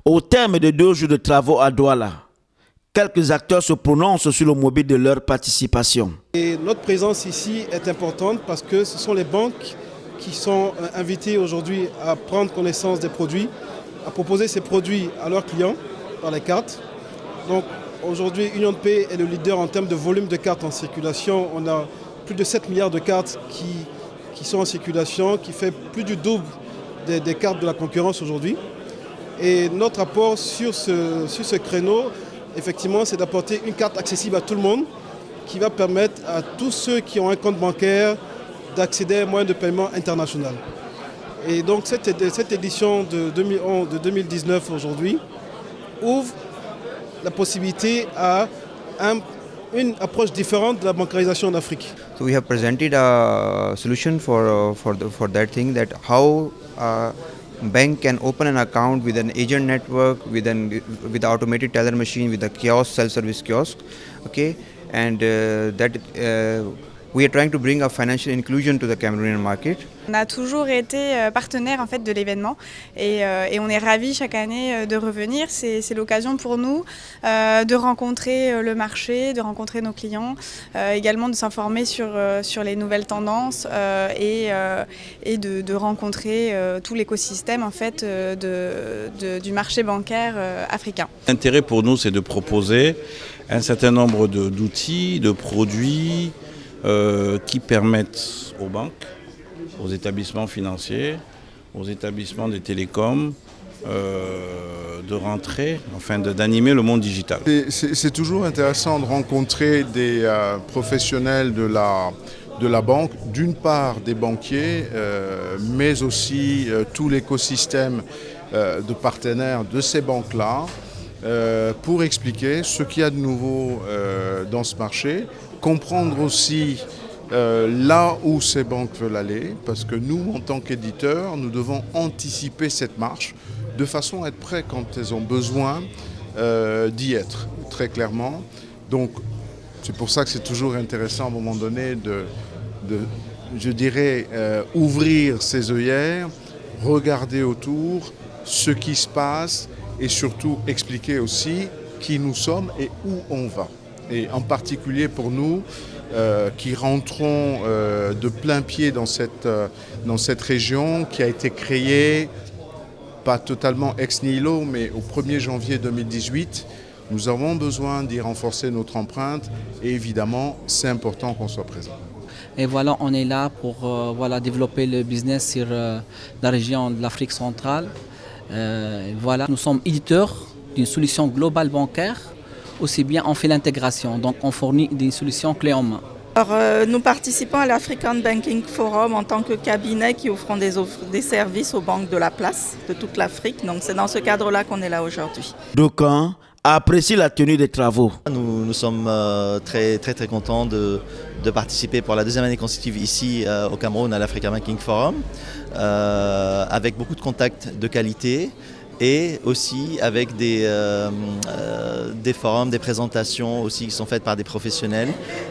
Au terme de 2 jours de travaux à Douala, quelques acteurs se prononcent sur le mobile de leur participation. Et notre présence ici est importante parce que ce sont les banques qui sont invitées aujourd'hui à prendre connaissance des produits, à proposer ces produits à leurs clients par les cartes. Donc aujourd'hui, UnionPay est le leader en termes de volume de cartes en circulation. On a plus de 7 milliards de cartes qui sont en circulation, qui fait plus du double des cartes de la concurrence aujourd'hui. Et notre apport sur ce créneau, effectivement, c'est d'apporter une carte accessible à tout le monde qui va permettre à tous ceux qui ont un compte bancaire d'accéder à un moyen de paiement international. Et donc cette édition de 2019 aujourd'hui ouvre la possibilité à une approche différente de la bancarisation en Afrique. So we have presented a solution for that thing, that how bank can open an account with an agent network, with automated teller machine, with a kiosk, self-service kiosk, okay, and we are trying to bring a financial inclusion to the Cameroonian market. On a toujours été partenaire en fait de l'événement et on est ravis chaque année de revenir. C'est l'occasion pour nous de rencontrer le marché, de rencontrer nos clients, également de s'informer sur les nouvelles tendances et de rencontrer tout l'écosystème en fait du marché bancaire africain. L'intérêt pour nous, c'est de proposer un certain nombre d'outils, de produits qui permettent aux banques, aux établissements financiers, aux établissements des télécoms de rentrer, enfin d'animer le monde digital. C'est toujours intéressant de rencontrer des professionnels de la banque, d'une part des banquiers, mais aussi tout l'écosystème de partenaires de ces banques-là, pour expliquer ce qu'il y a de nouveau dans ce marché, comprendre aussi là où ces banques veulent aller, parce que nous, en tant qu'éditeurs, nous devons anticiper cette marche de façon à être prêts quand elles ont besoin d'y être, très clairement. Donc, c'est pour ça que c'est toujours intéressant à un moment donné je dirais, ouvrir ses œillères, regarder autour ce qui se passe et surtout expliquer aussi qui nous sommes et où on va. Et en particulier pour nous, qui rentrons de plein pied dans cette région qui a été créée, pas totalement ex nihilo, mais au 1er janvier 2018, nous avons besoin d'y renforcer notre empreinte et évidemment, c'est important qu'on soit présent. Et voilà, on est là pour développer le business sur la région de l'Afrique centrale. Voilà, nous sommes éditeurs d'une solution globale bancaire. Aussi bien on fait l'intégration, donc on fournit des solutions clés en main. Alors, nous participons à l'African Banking Forum en tant que cabinet qui offront des services aux banques de la place, de toute l'Afrique. Donc c'est dans ce cadre-là qu'on est là aujourd'hui. D'aucuns apprécient la tenue des travaux. Nous sommes très contents de participer pour la 2e année consécutive ici au Cameroun à l'African Banking Forum, avec beaucoup de contacts de qualité. Et aussi avec des forums, des présentations aussi qui sont faites par des professionnels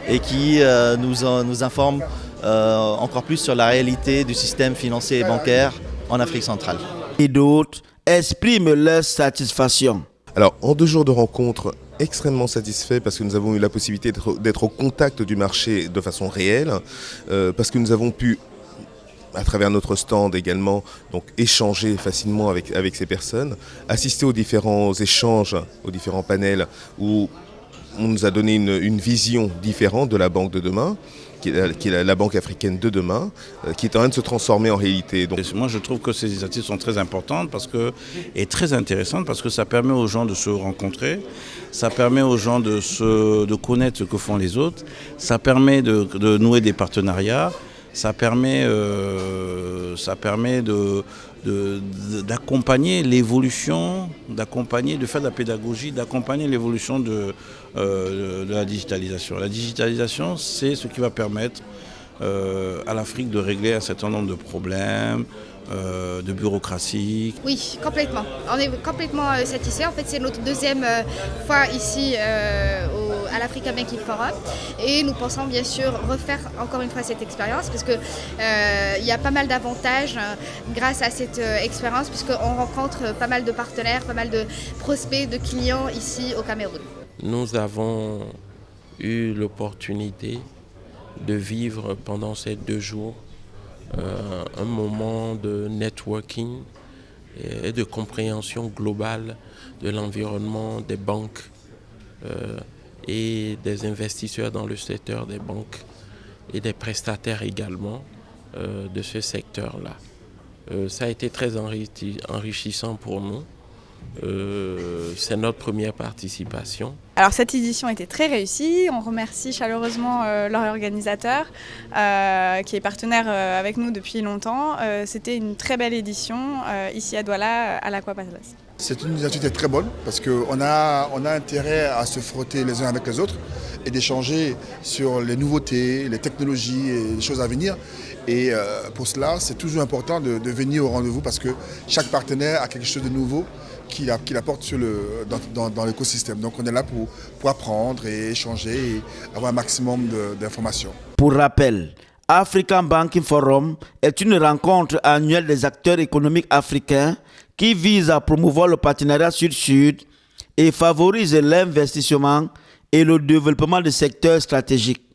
et qui nous informent encore plus sur la réalité du système financier et bancaire en Afrique centrale. Et d'autres expriment leur satisfaction. Alors, en 2 jours de rencontre, extrêmement satisfait parce que nous avons eu la possibilité d'être au contact du marché de façon réelle, parce que nous avons pu, à travers notre stand également, donc échanger facilement avec ces personnes, assister aux différents échanges, aux différents panels où on nous a donné une vision différente de la banque de demain, qui est la banque africaine de demain, qui est en train de se transformer en réalité. Donc, moi je trouve que ces initiatives sont très importantes et très intéressantes parce que ça permet aux gens de se rencontrer, ça permet aux gens de connaître ce que font les autres, ça permet de nouer des partenariats. Ça permet d'accompagner l'évolution, de faire de la pédagogie, d'accompagner l'évolution de la digitalisation. La digitalisation, c'est ce qui va permettre à l'Afrique de régler un certain nombre de problèmes, de bureaucratie. Oui, complètement. On est complètement satisfait. En fait, c'est notre 2e fois ici à l'Africa Banking Forum. Et nous pensons bien sûr refaire encore une fois cette expérience parce que il y a pas mal d'avantages grâce à cette expérience puisqu'on rencontre pas mal de partenaires, pas mal de prospects, de clients ici au Cameroun. Nous avons eu l'opportunité de vivre pendant ces 2 jours un moment de networking et de compréhension globale de l'environnement des banques et des investisseurs dans le secteur des banques et des prestataires également de ce secteur-là. Ça a été très enrichissant pour nous. C'est notre première participation. Alors cette édition était très réussie, on remercie chaleureusement leur organisateur qui est partenaire avec nous depuis longtemps. C'était une très belle édition ici à Douala, à l'Aqua Palace. C'est une initiative très bonne parce qu'on a intérêt à se frotter les uns avec les autres et d'échanger sur les nouveautés, les technologies et les choses à venir. Et pour cela, c'est toujours important de venir au rendez-vous parce que chaque partenaire a quelque chose de nouveau qu'il apporte dans l'écosystème. Donc on est là pour apprendre et échanger et avoir un maximum d'informations. Pour rappel, African Banking Forum est une rencontre annuelle des acteurs économiques africains qui vise à promouvoir le partenariat sud-sud et favorise l'investissement et le développement de secteurs stratégiques.